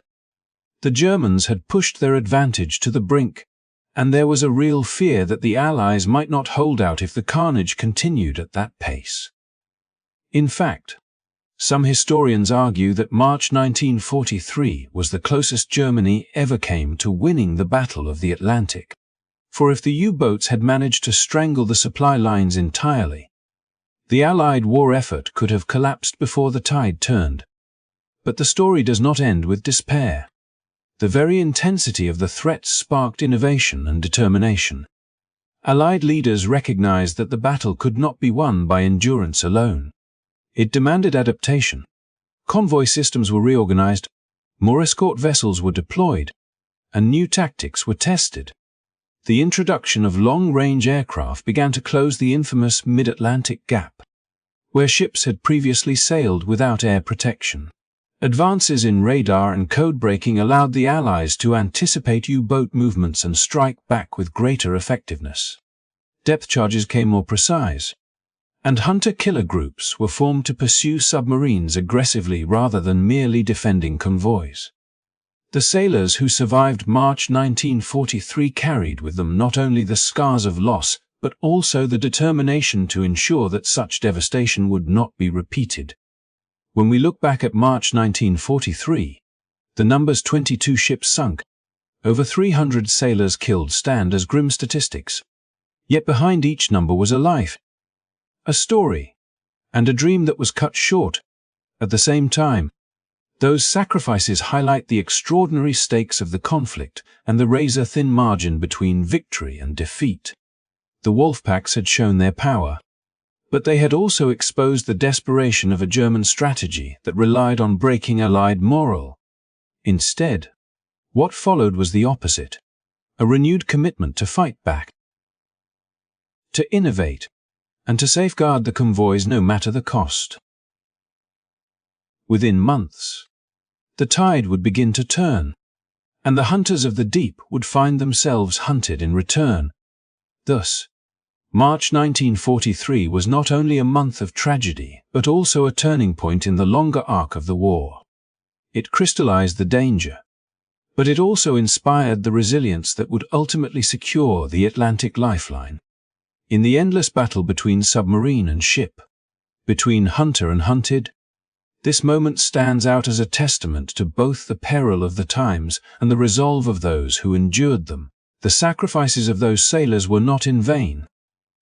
The Germans had pushed their advantage to the brink, and there was a real fear that the Allies might not hold out if the carnage continued at that pace. In fact, some historians argue that March 1943 was the closest Germany ever came to winning the Battle of the Atlantic. For if the U-boats had managed to strangle the supply lines entirely, the Allied war effort could have collapsed before the tide turned. But the story does not end with despair. The very intensity of the threat sparked innovation and determination. Allied leaders recognized that the battle could not be won by endurance alone. It demanded adaptation. Convoy systems were reorganized, more escort vessels were deployed, and new tactics were tested. The introduction of long-range aircraft began to close the infamous mid-Atlantic gap, where ships had previously sailed without air protection. Advances in radar and code-breaking allowed the Allies to anticipate U-boat movements and strike back with greater effectiveness. Depth charges came more precise, and hunter-killer groups were formed to pursue submarines aggressively rather than merely defending convoys. The sailors who survived March 1943 carried with them not only the scars of loss, but also the determination to ensure that such devastation would not be repeated. When we look back at March 1943, the numbers 22 ships sunk, over 300 sailors killed stand as grim statistics. Yet behind each number was a life, a story, and a dream that was cut short. At the same time, those sacrifices highlight the extraordinary stakes of the conflict and the razor-thin margin between victory and defeat. The Wolfpacks had shown their power, but they had also exposed the desperation of a German strategy that relied on breaking Allied morale. Instead, what followed was the opposite, a renewed commitment to fight back, to innovate, and to safeguard the convoys no matter the cost. Within months, the tide would begin to turn, and the hunters of the deep would find themselves hunted in return. Thus, March 1943 was not only a month of tragedy, but also a turning point in the longer arc of the war. It crystallized the danger, but it also inspired the resilience that would ultimately secure the Atlantic lifeline. In the endless battle between submarine and ship, between hunter and hunted, this moment stands out as a testament to both the peril of the times and the resolve of those who endured them. The sacrifices of those sailors were not in vain,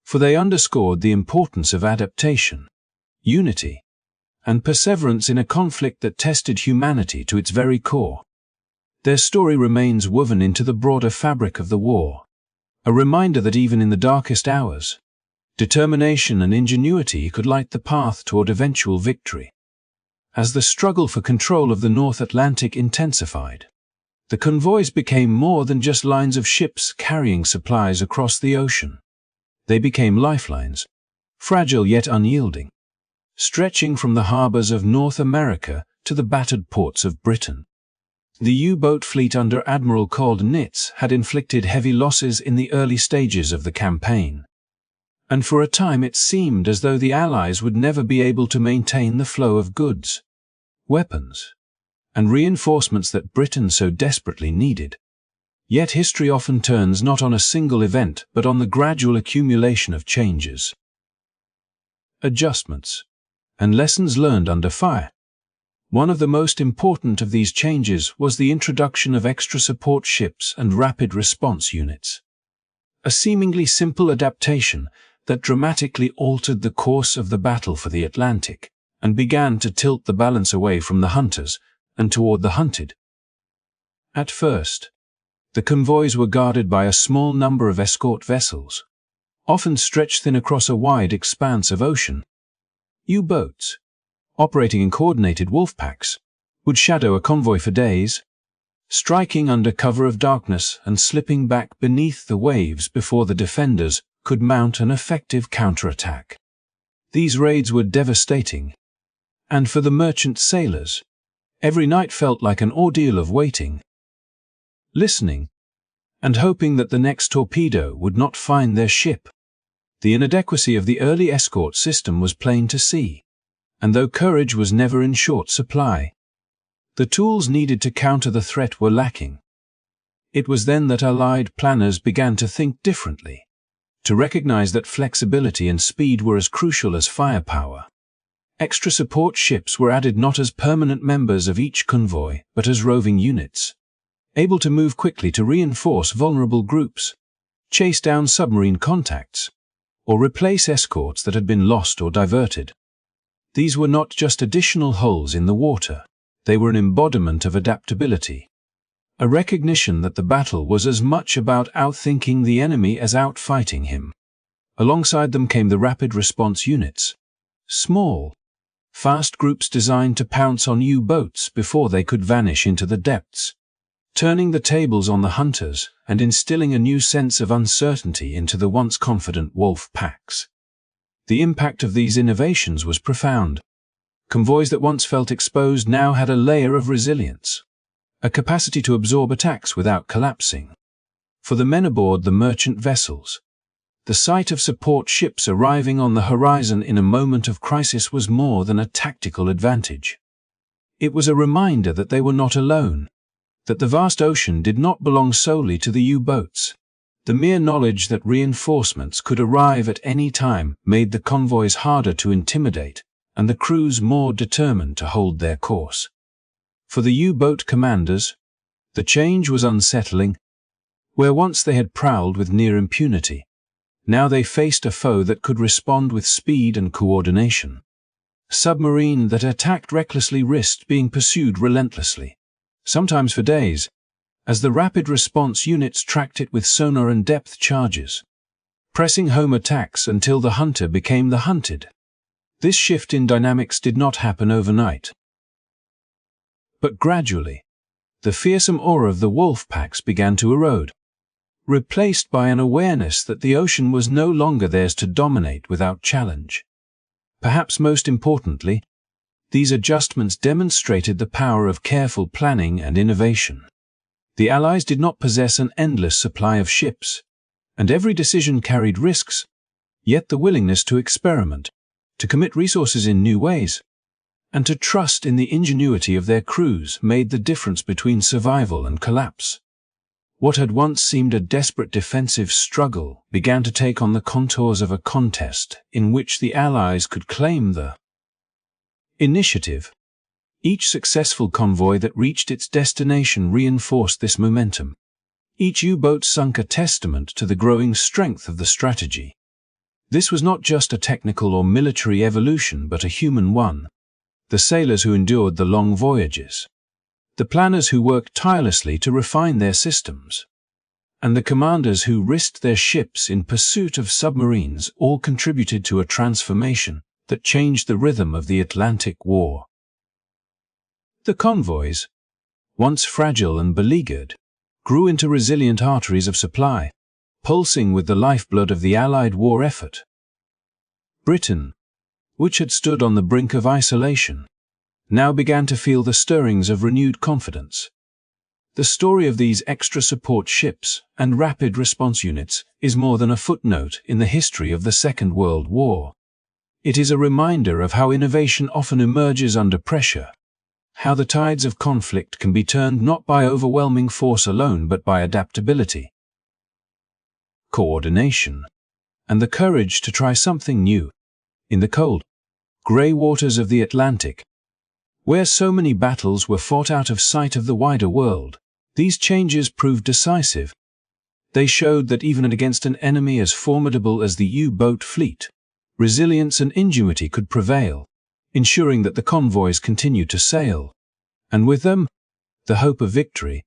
for they underscored the importance of adaptation, unity, and perseverance in a conflict that tested humanity to its very core. Their story remains woven into the broader fabric of the war, a reminder that even in the darkest hours, determination and ingenuity could light the path toward eventual victory. As the struggle for control of the North Atlantic intensified, the convoys became more than just lines of ships carrying supplies across the ocean. They became lifelines, fragile yet unyielding, stretching from the harbors of North America to the battered ports of Britain. The U-boat fleet under Admiral Cold Nitz had inflicted heavy losses in the early stages of the campaign, and for a time it seemed as though the Allies would never be able to maintain the flow of goods, weapons, and reinforcements that Britain so desperately needed. Yet history often turns not on a single event but on the gradual accumulation of changes, adjustments, and lessons learned under fire. One of the most important of these changes was the introduction of extra support ships and rapid response units. A seemingly simple adaptation that dramatically altered the course of the battle for the Atlantic and began to tilt the balance away from the hunters and toward the hunted. At first, the convoys were guarded by a small number of escort vessels, often stretched thin across a wide expanse of ocean. U-boats, operating in coordinated wolf packs, would shadow a convoy for days, striking under cover of darkness and slipping back beneath the waves before the defenders could mount an effective counterattack. These raids were devastating, and for the merchant sailors, every night felt like an ordeal of waiting, listening, and hoping that the next torpedo would not find their ship. The inadequacy of the early escort system was plain to see, and though courage was never in short supply, the tools needed to counter the threat were lacking. It was then that Allied planners began to think differently, to recognize that flexibility and speed were as crucial as firepower. Extra support ships were added not as permanent members of each convoy, but as roving units, able to move quickly to reinforce vulnerable groups, chase down submarine contacts, or replace escorts that had been lost or diverted. These were not just additional holes in the water. They were an embodiment of adaptability, a recognition that the battle was as much about outthinking the enemy as outfighting him. Alongside them came the rapid response units, small, fast groups designed to pounce on U-boats before they could vanish into the depths, turning the tables on the hunters and instilling a new sense of uncertainty into the once confident wolf packs. The impact of these innovations was profound. Convoys that once felt exposed now had a layer of resilience, a capacity to absorb attacks without collapsing. For the men aboard the merchant vessels, the sight of support ships arriving on the horizon in a moment of crisis was more than a tactical advantage. It was a reminder that they were not alone, that the vast ocean did not belong solely to the U-boats. The mere knowledge that reinforcements could arrive at any time made the convoys harder to intimidate, and the crews more determined to hold their course. For the U-boat commanders, the change was unsettling. Where once they had prowled with near impunity, now they faced a foe that could respond with speed and coordination. A submarine that attacked recklessly risked being pursued relentlessly, sometimes for days, as the rapid response units tracked it with sonar and depth charges, pressing home attacks until the hunter became the hunted. This shift in dynamics did not happen overnight. But gradually, the fearsome aura of the wolf packs began to erode, replaced by an awareness that the ocean was no longer theirs to dominate without challenge. Perhaps most importantly, these adjustments demonstrated the power of careful planning and innovation. The Allies did not possess an endless supply of ships, and every decision carried risks, yet the willingness to experiment, to commit resources in new ways, and to trust in the ingenuity of their crews made the difference between survival and collapse. What had once seemed a desperate defensive struggle began to take on the contours of a contest in which the Allies could claim the initiative. Each successful convoy that reached its destination reinforced this momentum. Each U-boat sunk a testament to the growing strength of the strategy. This was not just a technical or military evolution, but a human one. The sailors who endured the long voyages, the planners who worked tirelessly to refine their systems, and the commanders who risked their ships in pursuit of submarines all contributed to a transformation that changed the rhythm of the Atlantic War. The convoys, once fragile and beleaguered, grew into resilient arteries of supply, pulsing with the lifeblood of the Allied war effort. Britain, which had stood on the brink of isolation, now began to feel the stirrings of renewed confidence. The story of these extra support ships and rapid response units is more than a footnote in the history of the Second World War. It is a reminder of how innovation often emerges under pressure, how the tides of conflict can be turned not by overwhelming force alone but by adaptability, coordination, and the courage to try something new. In the cold, grey waters of the Atlantic, where so many battles were fought out of sight of the wider world, these changes proved decisive. They showed that even against an enemy as formidable as the U-boat fleet, resilience and ingenuity could prevail, ensuring that the convoys continued to sail, and with them, the hope of victory.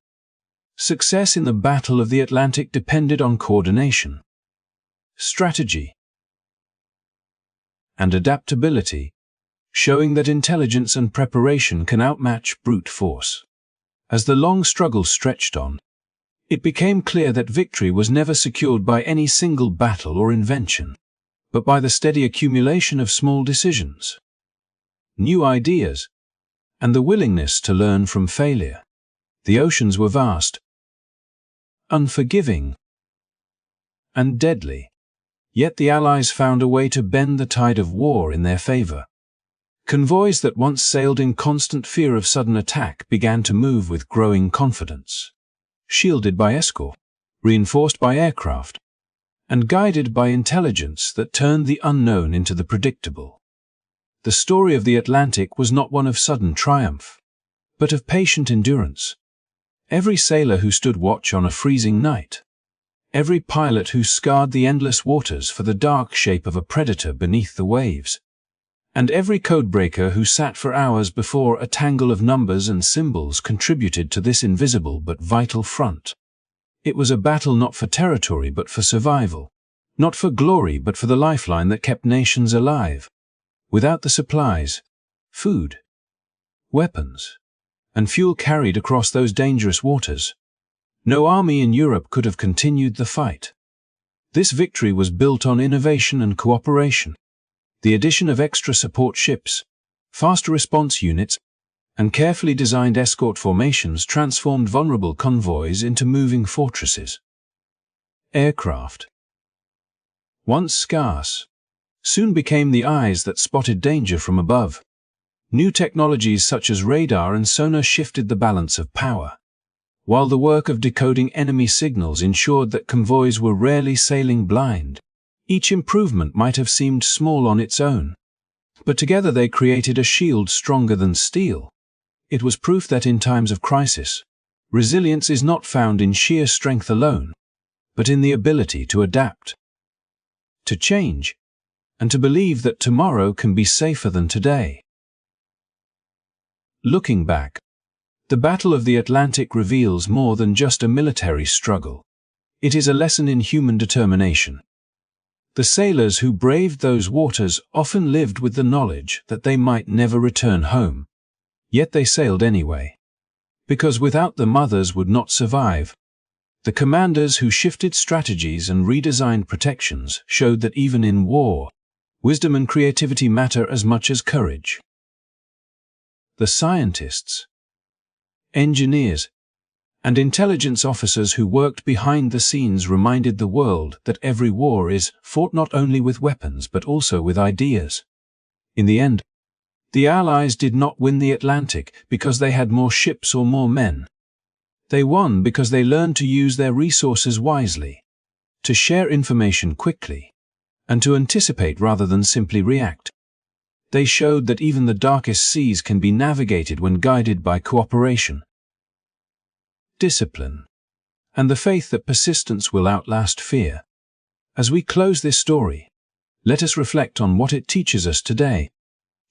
Success in the Battle of the Atlantic depended on coordination, strategy, and adaptability, showing that intelligence and preparation can outmatch brute force. As the long struggle stretched on, it became clear that victory was never secured by any single battle or invention, but by the steady accumulation of small decisions, new ideas, and the willingness to learn from failure. The oceans were vast, unforgiving, and deadly, yet the Allies found a way to bend the tide of war in their favor. Convoys that once sailed in constant fear of sudden attack began to move with growing confidence, shielded by escort, reinforced by aircraft, and guided by intelligence that turned the unknown into the predictable. The story of the Atlantic was not one of sudden triumph, but of patient endurance. Every sailor who stood watch on a freezing night, every pilot who scoured the endless waters for the dark shape of a predator beneath the waves, and every codebreaker who sat for hours before a tangle of numbers and symbols contributed to this invisible but vital front. It was a battle not for territory but for survival, not for glory but for the lifeline that kept nations alive. Without the supplies, food, weapons, and fuel carried across those dangerous waters, no army in Europe could have continued the fight. This victory was built on innovation and cooperation. The addition of extra support ships, faster response units, and carefully designed escort formations transformed vulnerable convoys into moving fortresses. Aircraft, once scarce, soon became the eyes that spotted danger from above. New technologies such as radar and sonar shifted the balance of power, while the work of decoding enemy signals ensured that convoys were rarely sailing blind. Each improvement might have seemed small on its own, but together they created a shield stronger than steel. It was proof that in times of crisis, resilience is not found in sheer strength alone, but in the ability to adapt, to change, and to believe that tomorrow can be safer than today. Looking back, the Battle of the Atlantic reveals more than just a military struggle. It is a lesson in human determination. The sailors who braved those waters often lived with the knowledge that they might never return home. Yet they sailed anyway. Because without them others would not survive. The commanders who shifted strategies and redesigned protections showed that even in war, wisdom and creativity matter as much as courage. The scientists, engineers, and intelligence officers who worked behind the scenes reminded the world that every war is fought not only with weapons but also with ideas. In the end, the Allies did not win the Atlantic because they had more ships or more men. They won because they learned to use their resources wisely, to share information quickly, and to anticipate rather than simply react. They showed that even the darkest seas can be navigated when guided by cooperation, discipline, and the faith that persistence will outlast fear. As we close this story, let us reflect on what it teaches us today.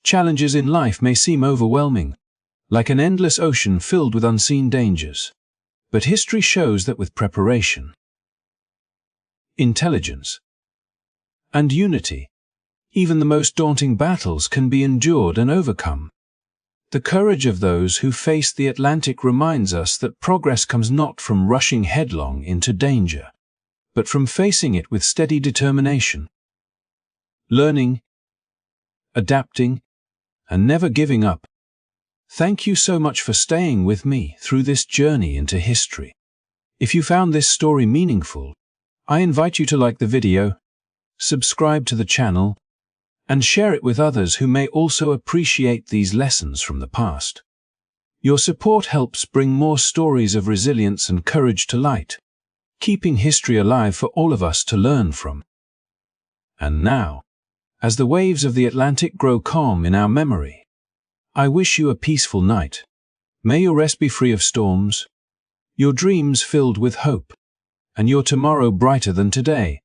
Challenges in life may seem overwhelming, like an endless ocean filled with unseen dangers. But history shows that with preparation, intelligence, and unity, even the most daunting battles can be endured and overcome. The courage of those who faced the Atlantic reminds us that progress comes not from rushing headlong into danger, but from facing it with steady determination, learning, adapting, and never giving up. Thank you so much for staying with me through this journey into history. If you found this story meaningful, I invite you to like the video, subscribe to the channel, and share it with others who may also appreciate these lessons from the past. Your support helps bring more stories of resilience and courage to light, keeping history alive for all of us to learn from. And now, as the waves of the Atlantic grow calm in our memory, I wish you a peaceful night. May your rest be free of storms, your dreams filled with hope, and your tomorrow brighter than today.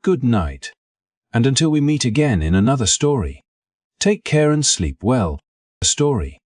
Good night. And until we meet again in another story, take care and sleep well. A story.